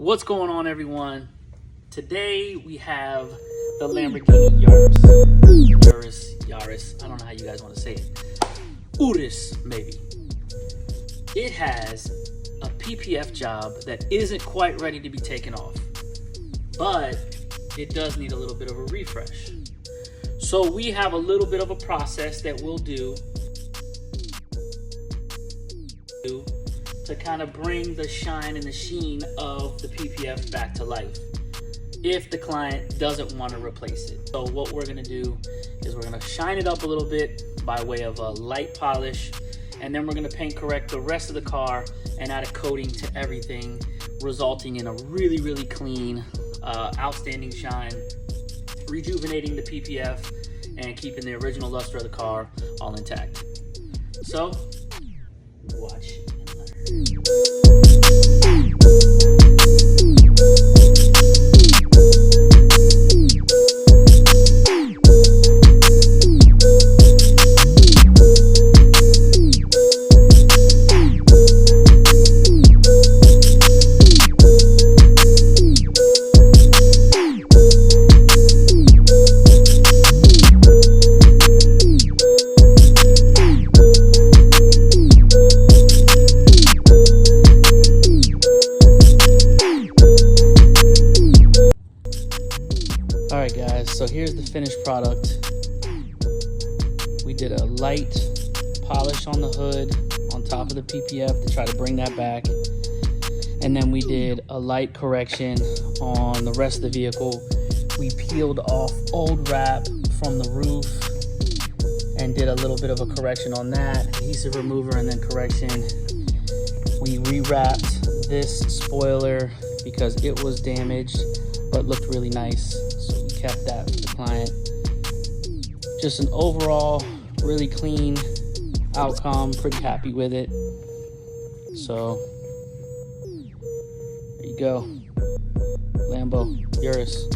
What's going on, everyone? Today we have the Lamborghini Urus. I don't know how you guys want to say it. Urus, maybe. It has a PPF job that isn't quite ready to be taken off, but it does need a little bit of a refresh. So we have a little bit of a process that we'll do to kind of bring the shine and the sheen of the PPF back to life if the client doesn't want to replace it. So what we're going to do is we're going to shine it up a little bit by way of a light polish, and then we're going to paint correct the rest of the car and add a coating to everything, resulting in a really clean, outstanding shine, rejuvenating the PPF and keeping the original luster of the car all intact. So watch and learn. Alright guys, so here's the finished product. We did a light polish on the hood on top of the PPF to try to bring that back. And then we did a light correction on the rest of the vehicle. We peeled off old wrap from the roof and did a little bit of a correction on that. Adhesive remover and then correction. We rewrapped this spoiler because it was damaged but looked really nice. Kept that for the client. Just an overall really clean outcome, pretty happy with it. So there you go, Lambo Urus.